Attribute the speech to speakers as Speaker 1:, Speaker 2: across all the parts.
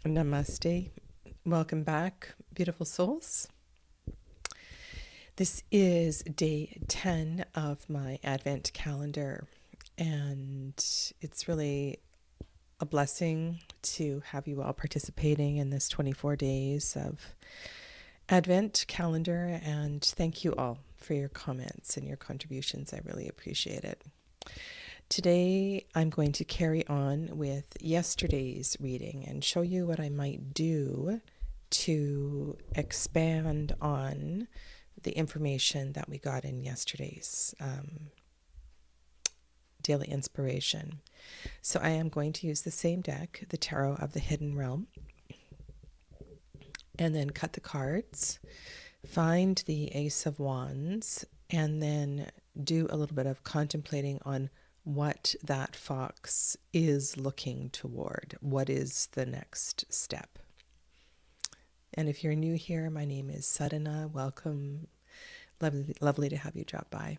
Speaker 1: Namaste. Welcome back, beautiful souls. This is day 10 of my Advent calendar, and it's really a blessing to have you all participating in this 24 days of Advent calendar, and thank you all for your comments and your contributions. I really appreciate it. Today, I'm going to carry on with yesterday's reading and show you what I might do to expand on the information that we got in yesterday's daily inspiration. So I am going to use the same deck, the Tarot of the Hidden Realm, and then cut the cards, find the Ace of Wands, and then do a little bit of contemplating on what that fox is looking toward. What is the next step? And if you're new here, my name is Sadhana. Welcome. Lovely to have you drop by.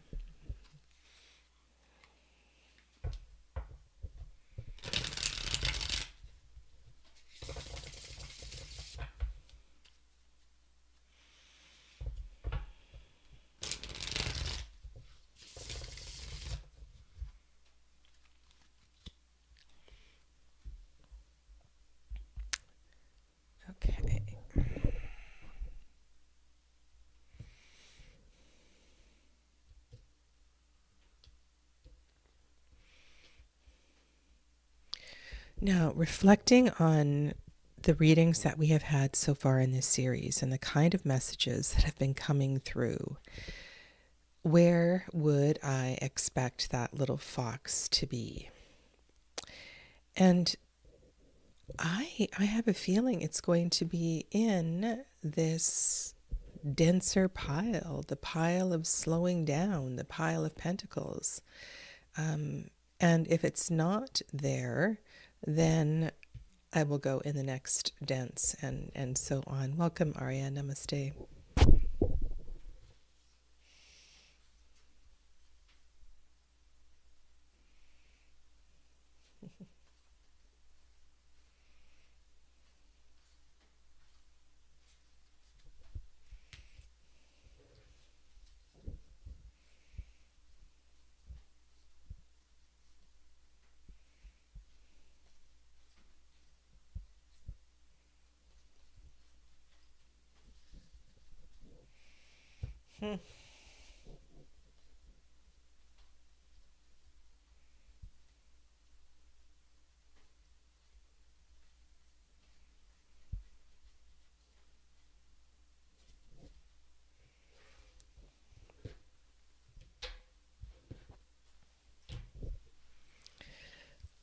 Speaker 1: Okay. Now, reflecting on the readings that we have had so far in this series and the kind of messages that have been coming through, where would I expect that little fox to be? And I have a feeling it's going to be in this denser pile, the pile of slowing down, the pile of pentacles. And if it's not there, then I will go in the next dense and so on. Welcome, Arya. Namaste.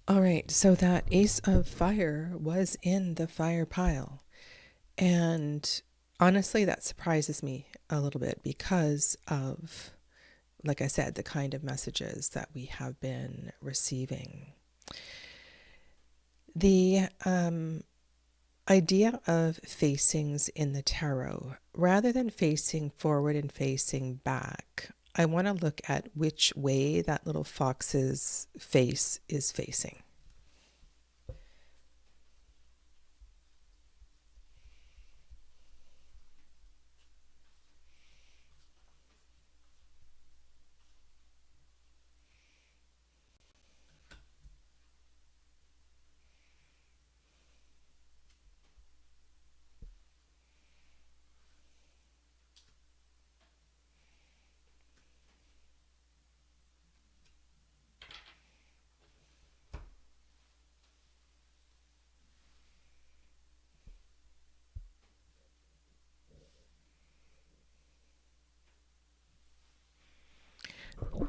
Speaker 1: All right, so that Ace of Fire was in the fire pile. And honestly, that surprises me a little bit because of, like I said, the kind of messages that we have been receiving. The idea of facings in the tarot, rather than facing forward and facing back, I want to look at which way that little fox's face is facing.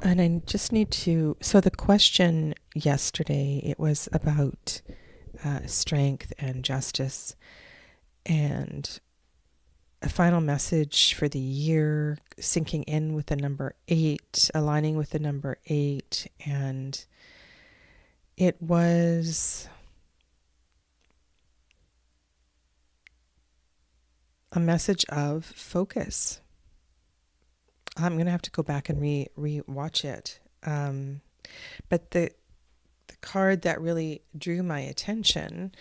Speaker 1: And I just need to, so the question yesterday, it was about strength and justice, and a final message for the year, sinking in with the number 8, aligning with the number 8, and it was a message of focus. I'm going to have to go back and re-watch it. But the card that really drew my attention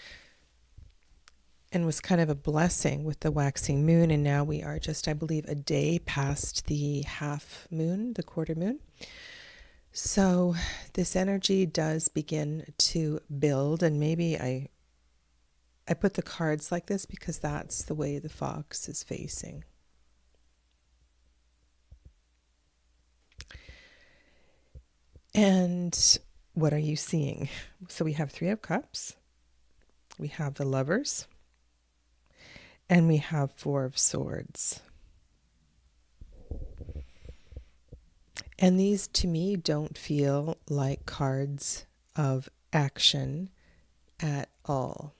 Speaker 1: and was kind of a blessing with the waxing moon. And now we are just, I believe, a day past the half moon, the quarter moon. So this energy does begin to build, and maybe I put the cards like this because that's the way the fox is facing. And what are you seeing? So we have Three of Cups, we have the Lovers, and we have Four of Swords. And these, to me, don't feel like cards of action at all.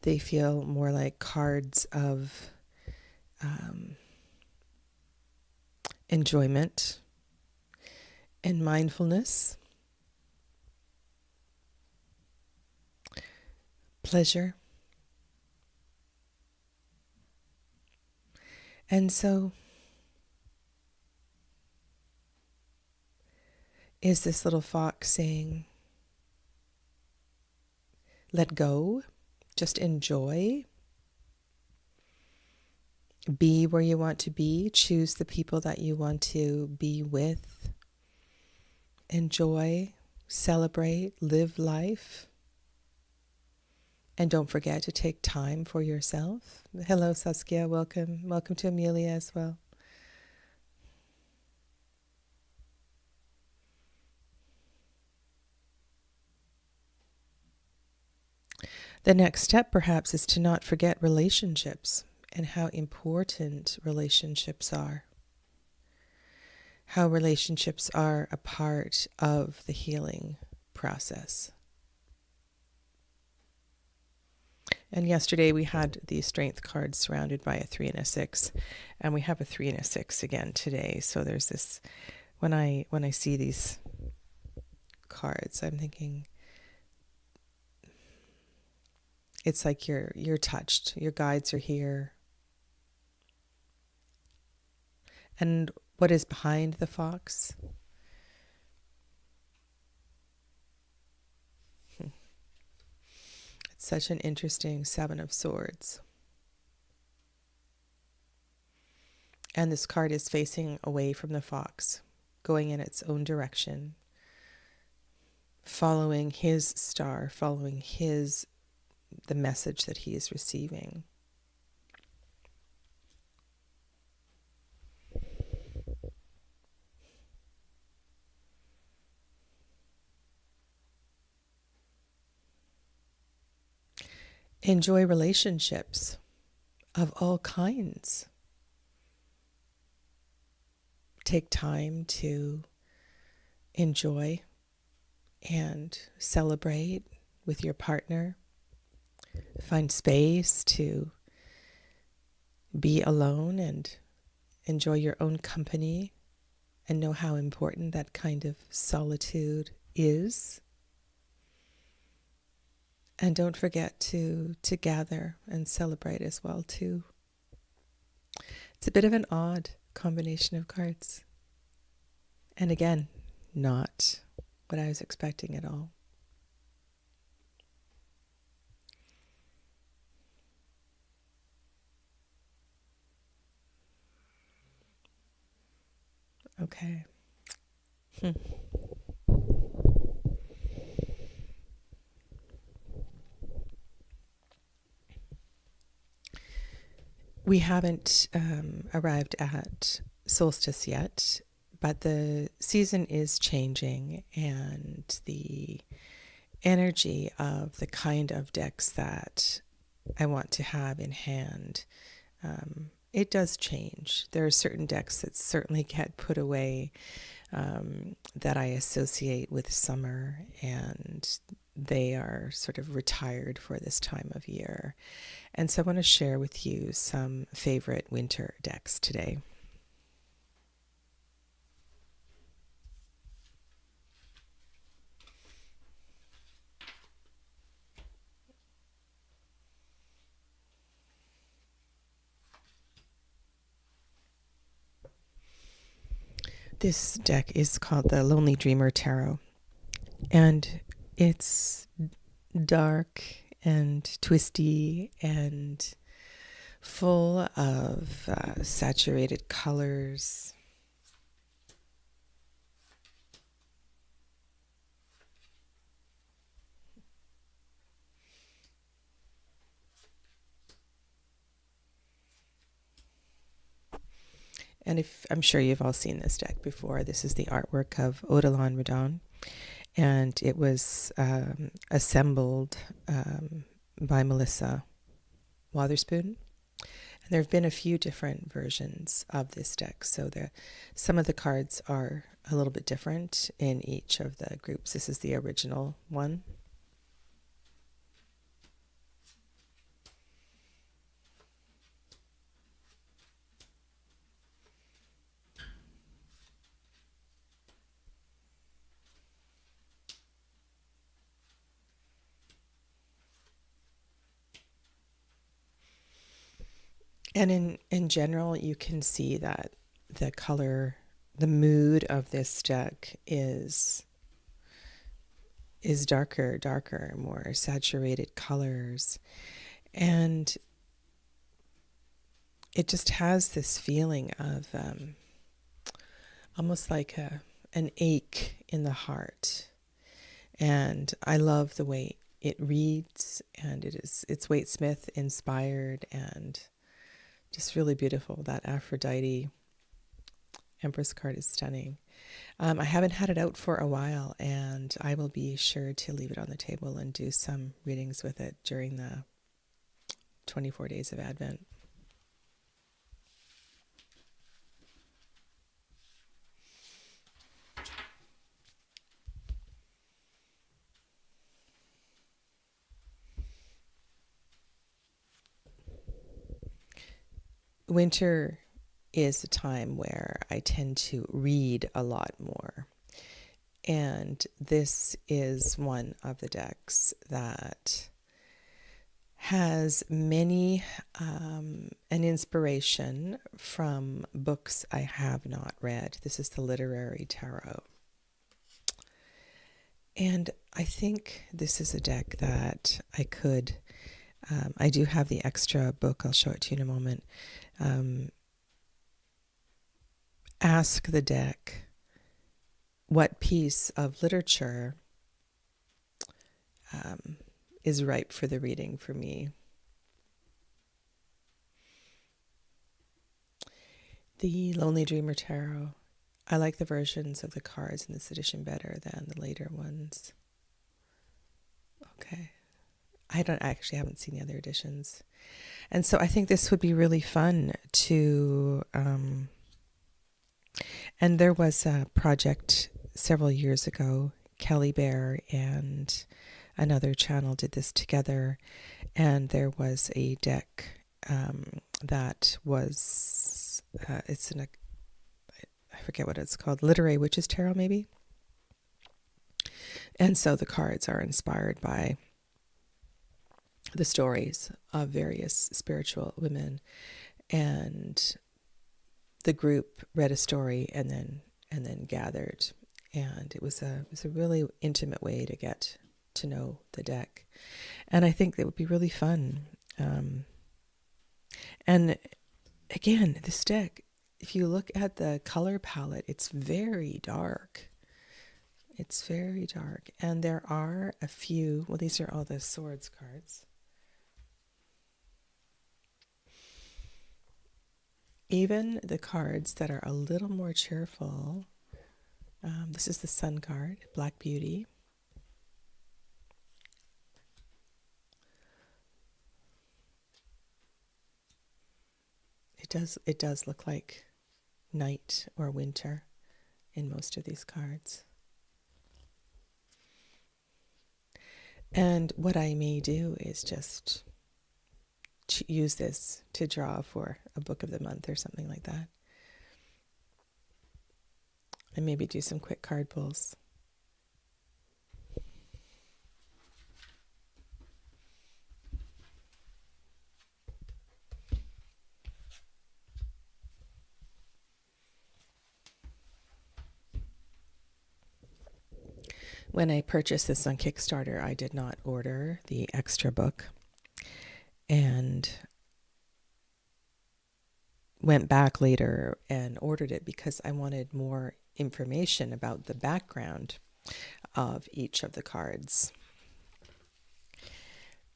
Speaker 1: They feel more like cards of enjoyment and mindfulness, pleasure. And so, is this little fox saying, let go, just enjoy, be where you want to be, choose the people that you want to be with, enjoy, celebrate, live life, and don't forget to take time for yourself. Hello, Saskia, welcome. Welcome to Amelia as well. The next step, perhaps, is to not forget relationships and how important relationships are. How relationships are a part of the healing process. And yesterday we had the Strength cards surrounded by a 3 and a 6, and we have a 3 and a 6 again today. So there's this, when I see these cards, I'm thinking, it's like you're touched. Your guides are here. And what is behind the fox? It's such an interesting 7 of Swords. And this card is facing away from the fox, going in its own direction, following his star, following the message that he is receiving. Enjoy relationships of all kinds. Take time to enjoy and celebrate with your partner. Find space to be alone and enjoy your own company, and know how important that kind of solitude is. And don't forget to gather and celebrate as well too. It's a bit of an odd combination of cards. And again, not what I was expecting at all. Okay. We haven't arrived at solstice yet, but the season is changing, and the energy of the kind of decks that I want to have in hand, it does change. There are certain decks that certainly get put away that I associate with summer, and they are sort of retired for this time of year. And so I want to share with you some favorite winter decks today. This deck is called the Lonely Dreamer Tarot, and it's dark and twisty and full of saturated colors. And if I'm sure you've all seen this deck before, this is the artwork of Odilon Redon, and it was assembled by Melissa Wotherspoon. And there have been a few different versions of this deck, so some of the cards are a little bit different in each of the groups. This is the original one. And in general, you can see that the color, the mood of this deck is darker, more saturated colors. And it just has this feeling of almost like an ache in the heart. And I love the way it reads, and it's Waite Smith inspired and just really beautiful. That Aphrodite Empress card is stunning. I haven't had it out for a while, and I will be sure to leave it on the table and do some readings with it during the 24 days of Advent. Winter is a time where I tend to read a lot more. And this is one of the decks that has many an inspiration from books I have not read. This is the Literary Tarot. And I think this is a deck that I could, I do have the extra book, I'll show it to you in a moment. Ask the deck what piece of literature is ripe for the reading for me. The Lonely Dreamer Tarot. I like the versions of the cards in this edition better than the later ones. Okay. I haven't seen the other editions. And so I think this would be really fun to, and there was a project several years ago, Kelly Bear and another channel did this together, and there was a deck that was, I forget what it's called, Literary Witches Tarot maybe? And so the cards are inspired by the stories of various spiritual women, and the group read a story and then gathered, and it was a really intimate way to get to know the deck, and I think that would be really fun. And again, this deck, if you look at the color palette, it's very dark. It's very dark, and there are a few. Well, these are all the swords cards. Even the cards that are a little more cheerful, this is the Sun card, Black Beauty. It does look like night or winter in most of these cards. And what I may do is just use this to draw for a book of the month or something like that. And maybe do some quick card pulls. When I purchased this on Kickstarter, I did not order the extra book and went back later and ordered it because I wanted more information about the background of each of the cards.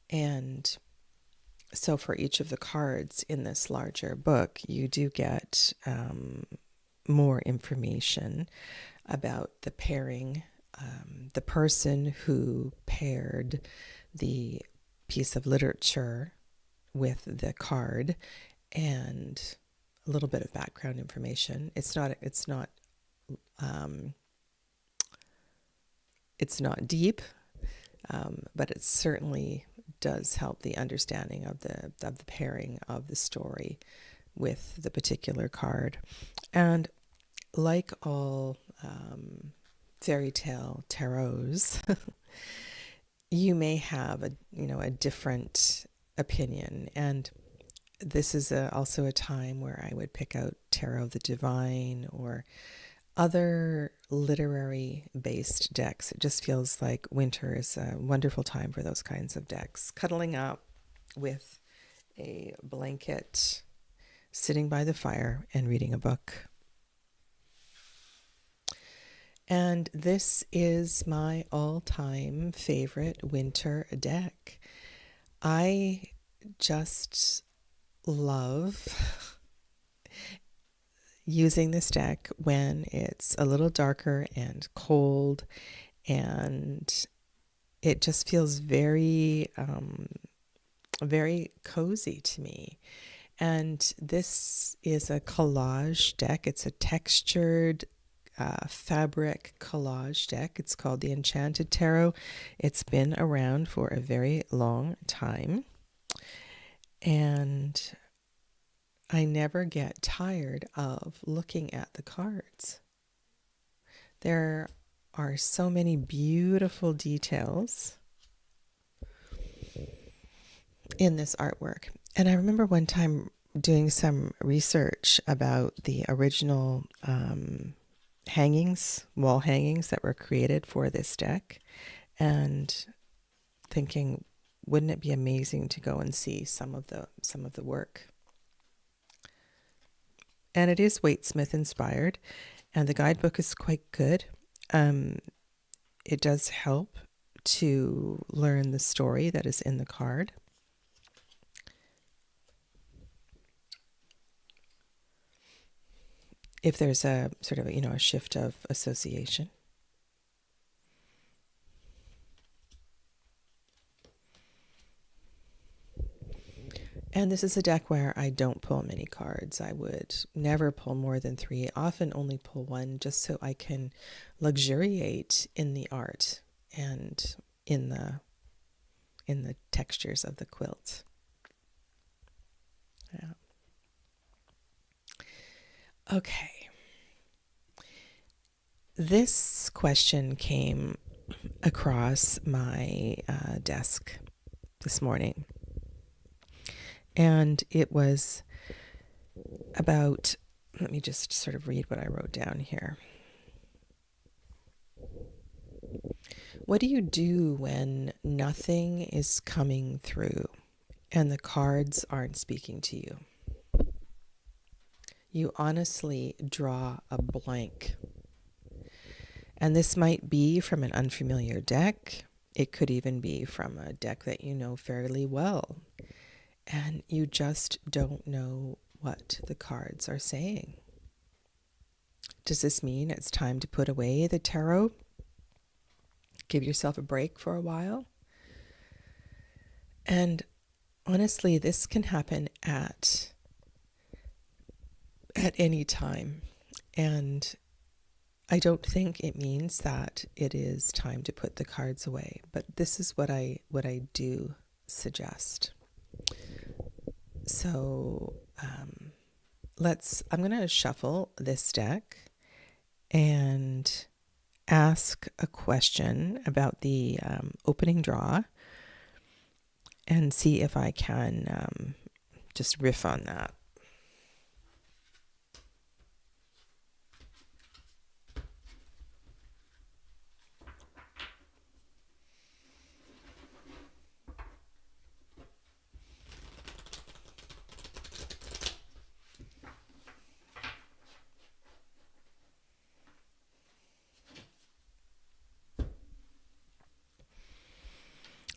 Speaker 1: And so for each of the cards in this larger book, you do get more information about the pairing, the person who paired the piece of literature with the card, and a little bit of background information. It's not deep, but it certainly does help the understanding of the pairing of the story with the particular card. And like all fairy tale tarots, you may have a different opinion, and this is also a time where I would pick out Tarot of the Divine or other literary based decks. It just feels like winter is a wonderful time for those kinds of decks. Cuddling up with a blanket, sitting by the fire and reading a book. And this is my all-time favorite winter deck. I just love using this deck when it's a little darker and cold, and it just feels very, very cozy to me. And this is a collage deck. It's a textured fabric collage deck. It's called the Enchanted Tarot. It's been around for a very long time, and I never get tired of looking at the cards. There are so many beautiful details in this artwork. And I remember one time doing some research about the original wall hangings that were created for this deck, and thinking, wouldn't it be amazing to go and see some of the work? And it is Waite-Smith inspired, and the guidebook is quite good. It does help to learn the story that is in the card. If there's a sort of a shift of association. And this is a deck where I don't pull many cards. I would never pull more than 3, often only pull 1, just so I can luxuriate in the art and in the textures of the quilt. Yeah. Okay. This question came across my desk this morning. And it was about, let me just sort of read what I wrote down here. What do you do when nothing is coming through and the cards aren't speaking to you? You honestly draw a blank. And this might be from an unfamiliar deck. It could even be from a deck that you know fairly well. And you just don't know what the cards are saying. Does this mean it's time to put away the tarot? Give yourself a break for a while? And honestly, this can happen at any time. And I don't think it means that it is time to put the cards away. But this is what I do suggest. So I'm going to shuffle this deck and ask a question about the opening draw and see if I can just riff on that.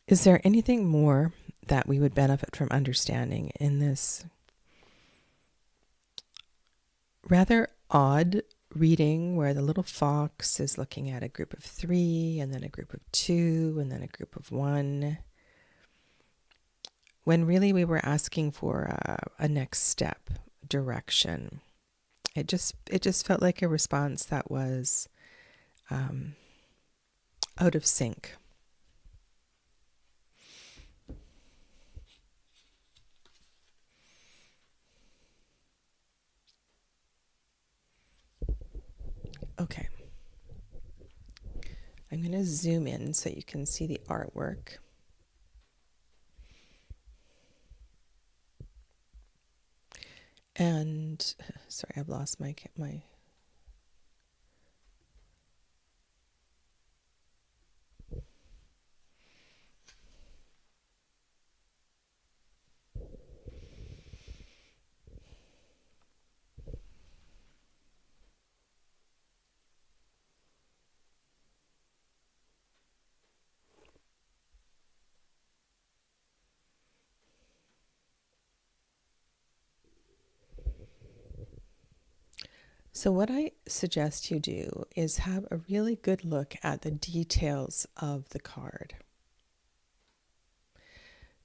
Speaker 1: Is there anything more that we would benefit from understanding in this rather odd reading where the little fox is looking at a group of 3 and then a group of 2 and then a group of 1, when really we were asking for a next step direction? It just felt like a response that was out of sync. Okay. I'm going to zoom in so you can see the artwork. And sorry, I've lost my So what I suggest you do is have a really good look at the details of the card.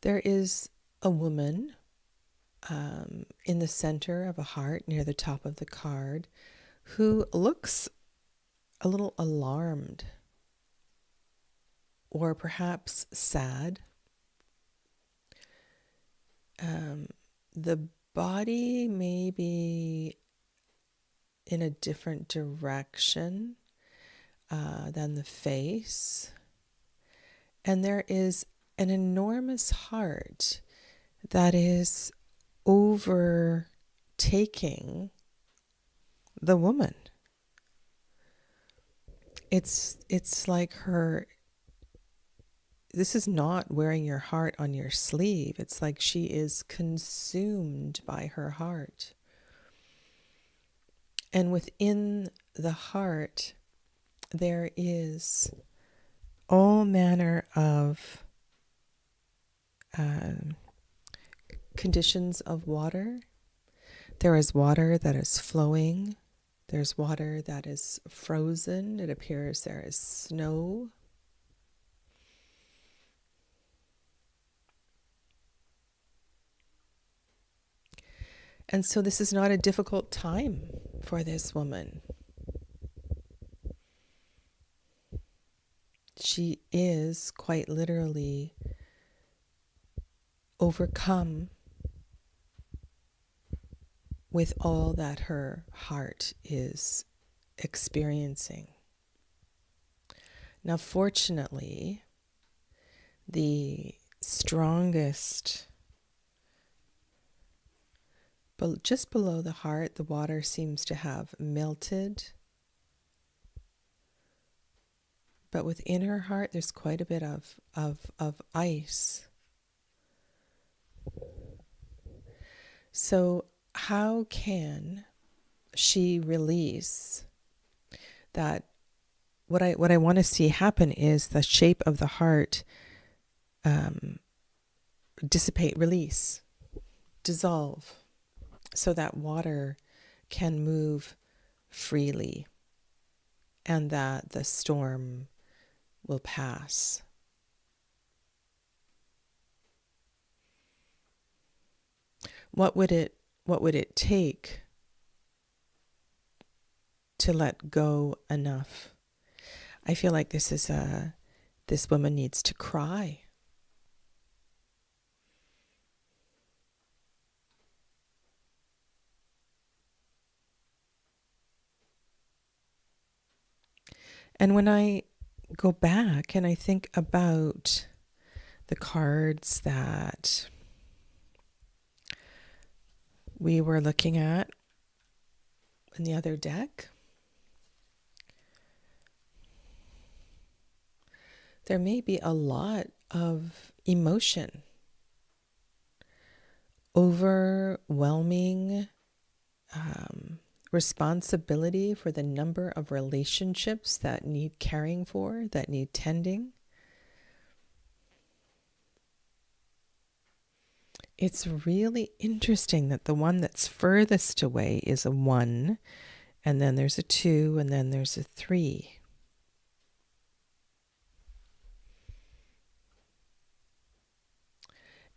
Speaker 1: There is a woman in the center of a heart near the top of the card who looks a little alarmed or perhaps sad. The body may be in a different direction than the face. And there is an enormous heart that is overtaking the woman. It's like this is not wearing your heart on your sleeve. It's like she is consumed by her heart. And within the heart, there is all manner of conditions of water. There is water that is flowing. There's water that is frozen. It appears there is snow. And so this is not a difficult time for this woman. She is quite literally overcome with all that her heart is experiencing. Now, fortunately, the strongest, but just below the heart, the water seems to have melted. But within her heart, there's quite a bit of ice. So how can she release that? What I want to see happen is the shape of the heart dissipate, release, dissolve, so that water can move freely and that the storm will pass. What would it take to let go enough? I feel like this woman needs to cry. And when I go back and I think about the cards that we were looking at in the other deck, there may be a lot of emotion, overwhelming responsibility for the number of relationships that need caring for, that need tending. it's really interesting that the one that's furthest away is a 1, and then there's a 2, and then there's a 3.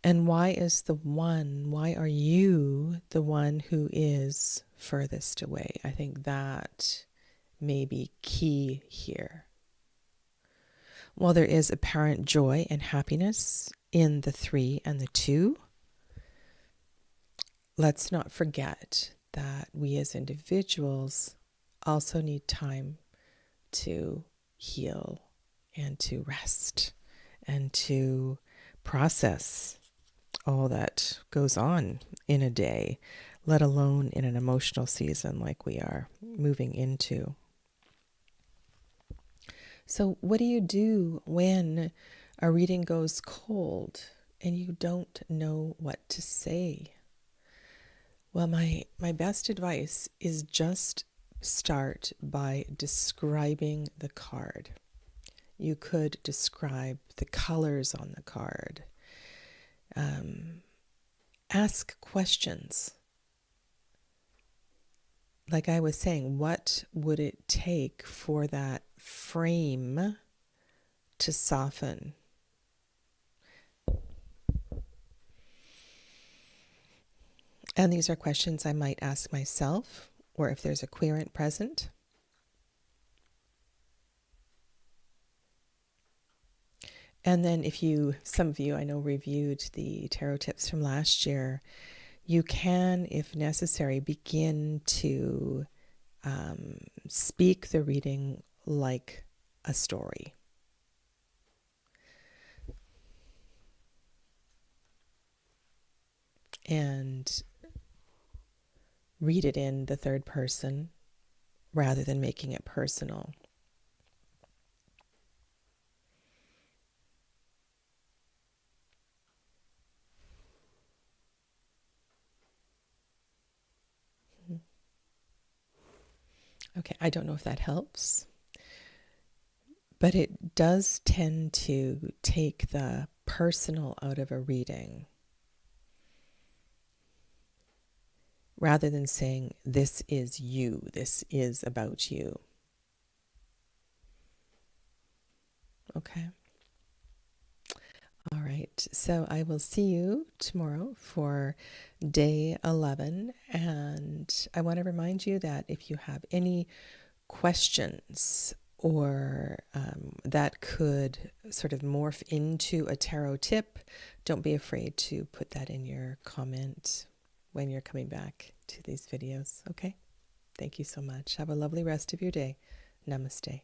Speaker 1: And why is the 1, why are you the one who is furthest away? I think that may be key here. While there is apparent joy and happiness in the 3 and the 2, let's not forget that we as individuals also need time to heal and to rest and to process all that goes on in a day, let alone in an emotional season like we are moving into. So what do you do when a reading goes cold and you don't know what to say? Well, my best advice is just start by describing the card. You could describe the colors on the card. Ask questions. Like I was saying, what would it take for that frame to soften? And these are questions I might ask myself, or if there's a querent present. And then if some of you I know reviewed the tarot tips from last year, you can, if necessary, begin to speak the reading like a story. And read it in the third person rather than making it personal. Okay, I don't know if that helps, but it does tend to take the personal out of a reading rather than saying, this is you, this is about you. Okay. All right, so I will see you tomorrow for day 11, and I want to remind you that if you have any questions or that could sort of morph into a tarot tip, don't be afraid to put that in your comment when you're coming back to these videos, okay? Thank you so much. Have a lovely rest of your day. Namaste.